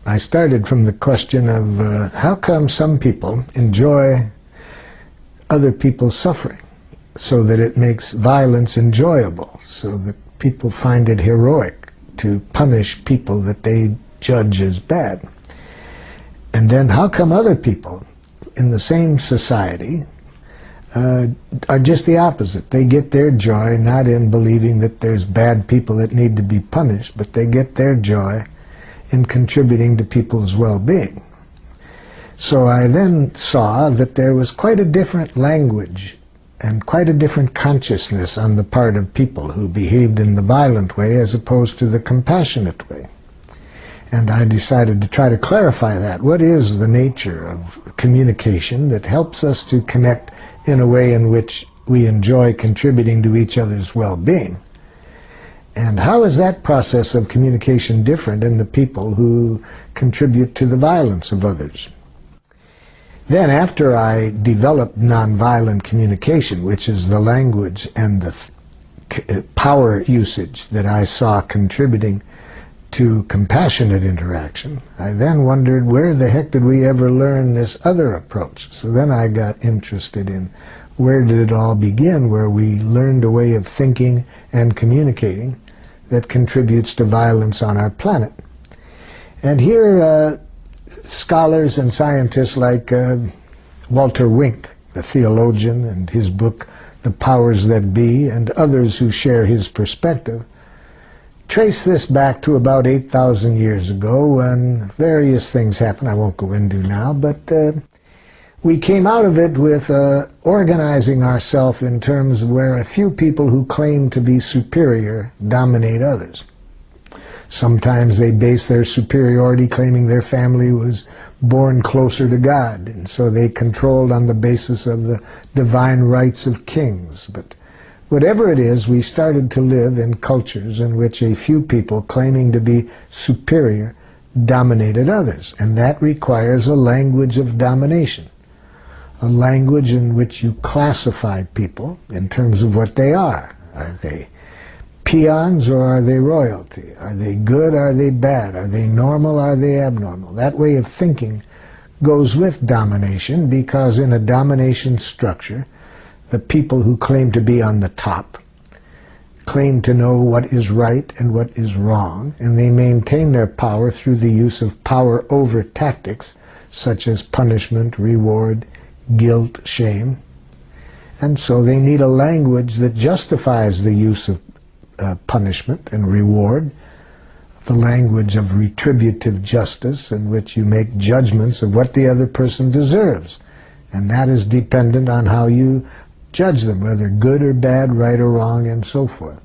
I started from the question of how come some people enjoy other people's suffering so that it makes violence enjoyable, so that people find it heroic to punish people that they judge as bad. And then how come other people in the same society are just the opposite? They get their joy not in believing that there's bad people that need to be punished, but they get their joy in contributing to people's well-being. So I then saw that there was quite a different language and quite a different consciousness on the part of people who behaved in the violent way as opposed to the compassionate way. And I decided to try to clarify that. What is the nature of communication that helps us to connect in a way in which we enjoy contributing to each other's well-being? And how is that process of communication different in the people who contribute to the violence of others? Then, after I developed nonviolent communication, which is the language and the power usage that I saw contributing to compassionate interaction, I then wondered, where the heck did we ever learn this other approach? So then I got interested in where did it all begin, where we learned a way of thinking and communicating that contributes to violence on our planet. And here scholars and scientists like Walter Wink, the theologian, and his book The Powers That Be, and others who share his perspective, trace this back to about 8,000 years ago when various things happened I won't go into now, but we came out of it with organizing ourselves in terms where a few people who claim to be superior dominate others. Sometimes they base their superiority claiming their family was born closer to God, and so they controlled on the basis of the divine rights of kings. But whatever it is, we started to live in cultures in which a few people claiming to be superior dominated others, and that requires a language of domination. A language in which you classify people in terms of what they are. Are they peons or are they royalty? Are they good? Are they bad? Are they normal? Are they abnormal? That way of thinking goes with domination, because in a domination structure, the people who claim to be on the top claim to know what is right and what is wrong, and they maintain their power through the use of power over tactics such as punishment, reward, guilt, shame. And so they need a language that justifies the use of punishment and reward, the language of retributive justice in which you make judgments of what the other person deserves. And that is dependent on how you judge them, whether good or bad, right or wrong, and so forth.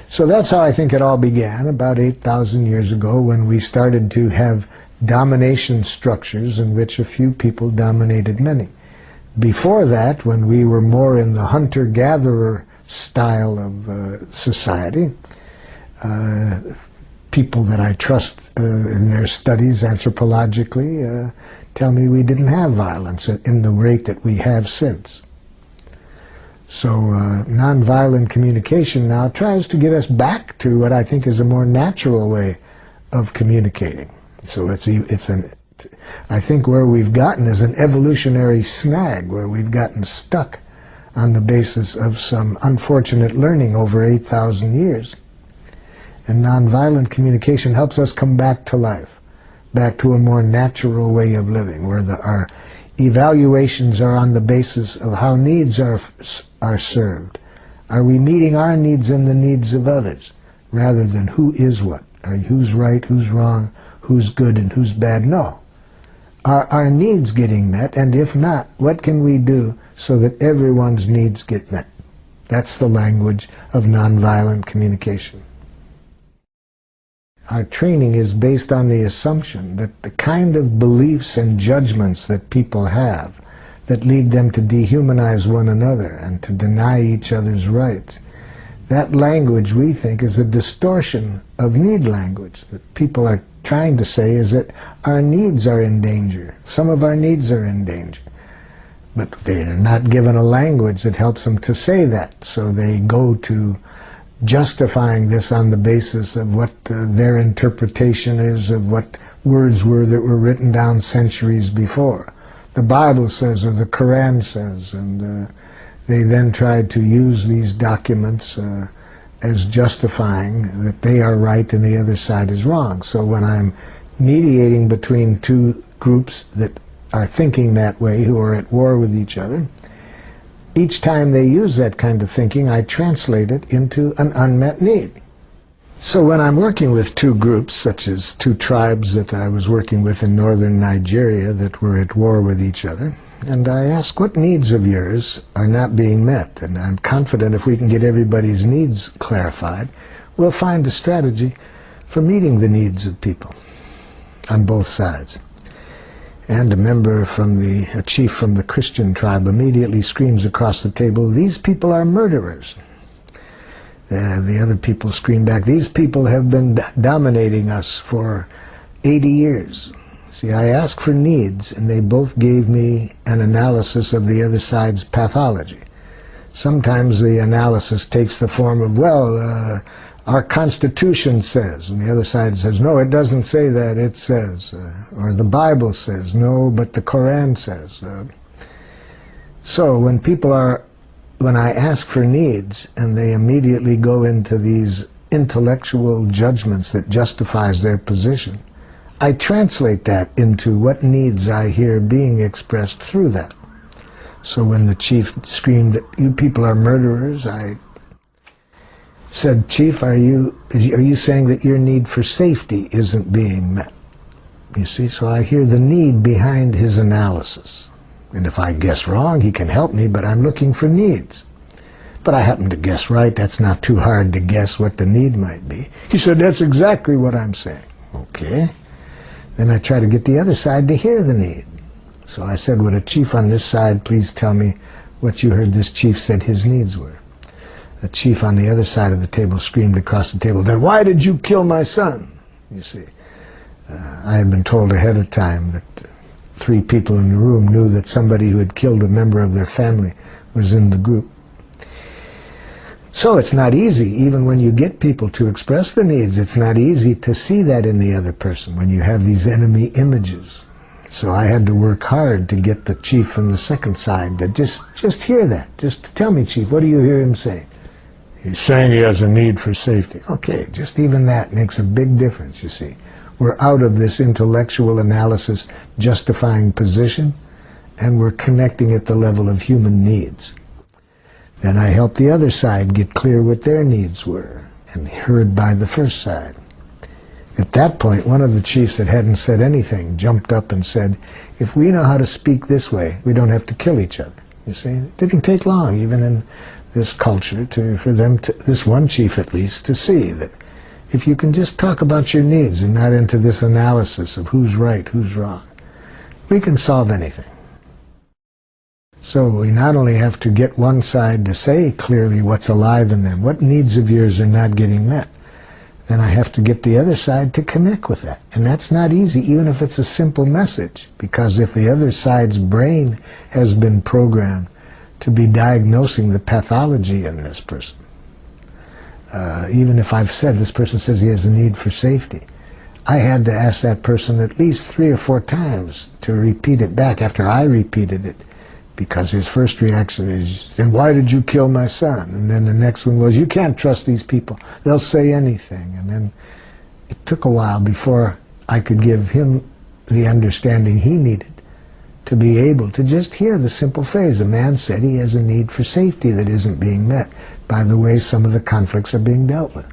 So that's how I think it all began, about 8,000 years ago, when we started to have domination structures in which a few people dominated many. Before that, when we were more in the hunter-gatherer style of society, people that I trust in their studies anthropologically tell me we didn't have violence in the rate that we have since. So nonviolent communication now tries to get us back to what I think is a more natural way of communicating. So I think where we've gotten is an evolutionary snag, where we've gotten stuck on the basis of some unfortunate learning over 8,000 years. And nonviolent communication helps us come back to life, back to a more natural way of living, where our evaluations are on the basis of how needs are served. Are we meeting our needs and the needs of others, rather than who is what? Who's right, who's wrong, who's good and who's bad? No. Are our needs getting met? And if not, what can we do so that everyone's needs get met? That's the language of nonviolent communication. Our training is based on the assumption that the kind of beliefs and judgments that people have that lead them to dehumanize one another and to deny each other's rights, that language, we think, is a distortion of need language. That people are trying to say is that our needs are in danger. Some of our needs are in danger. But they are not given a language that helps them to say that. So they go to justifying this on the basis of what their interpretation is of what words were that were written down centuries before. The Bible says, or the Quran says, and they then tried to use these documents as justifying that they are right and the other side is wrong. So when I'm mediating between two groups that are thinking that way, who are at war with each other, each time they use that kind of thinking, I translate it into an unmet need. So when I'm working with two groups, such as two tribes that I was working with in northern Nigeria that were at war with each other, and I ask, what needs of yours are not being met? And I'm confident if we can get everybody's needs clarified, we'll find a strategy for meeting the needs of people on both sides. And a chief from the Christian tribe immediately screams across the table, "These people are murderers." The other people scream back, "These people have been dominating us for 80 years. See, I asked for needs, and they both gave me an analysis of the other side's pathology. Sometimes the analysis takes the form of, well, our Constitution says, and the other side says, no, it doesn't say that, it says, or the Bible says, no, but the Quran says. So when I ask for needs, and they immediately go into these intellectual judgments that justifies their position, I translate that into what needs I hear being expressed through that. So when the chief screamed, "You people are murderers," I said, "Chief, are you saying that your need for safety isn't being met?" You see, so I hear the need behind his analysis. And if I guess wrong, he can help me, but I'm looking for needs. But I happen to guess right. That's not too hard to guess what the need might be. He said, "That's exactly what I'm saying." Okay. Then I try to get the other side to hear the need. So I said, "Would a chief on this side please tell me what you heard this chief said his needs were?" The chief on the other side of the table screamed across the table, "Then why did you kill my son?" You see, I had been told ahead of time that 3 people in the room knew that somebody who had killed a member of their family was in the group. So it's not easy, even when you get people to express the needs, it's not easy to see that in the other person when you have these enemy images. So I had to work hard to get the chief from the second side to just hear that. Just tell me, Chief, what do you hear him saying? He's saying he has a need for safety. Okay, just even that makes a big difference, you see. We're out of this intellectual analysis justifying position, and we're connecting at the level of human needs. Then I helped the other side get clear what their needs were, and heard by the first side. At that point, one of the chiefs that hadn't said anything jumped up and said, "If we know how to speak this way, we don't have to kill each other." You see, it didn't take long, even in this culture, for them to, this one chief at least, to see that if you can just talk about your needs and not into this analysis of who's right, who's wrong, we can solve anything. So we not only have to get one side to say clearly what's alive in them, what needs of yours are not getting met, then I have to get the other side to connect with that. And that's not easy, even if it's a simple message, because if the other side's brain has been programmed to be diagnosing the pathology in this person, even if I've said, this person says he has a need for safety, I had to ask that person at least 3 or 4 times to repeat it back after I repeated it, because his first reaction is, "And why did you kill my son?" And then the next one was, "You can't trust these people. They'll say anything." And then it took a while before I could give him the understanding he needed to be able to just hear the simple phrase, a man said he has a need for safety that isn't being met by the way some of the conflicts are being dealt with.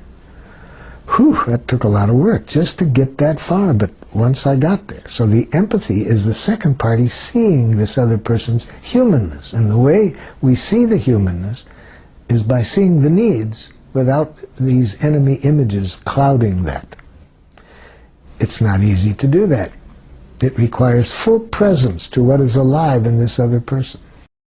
Whew, that took a lot of work just to get that far, but once I got there. So the empathy is the second party seeing this other person's humanness. And the way we see the humanness is by seeing the needs without these enemy images clouding that. It's not easy to do that. It requires full presence to what is alive in this other person.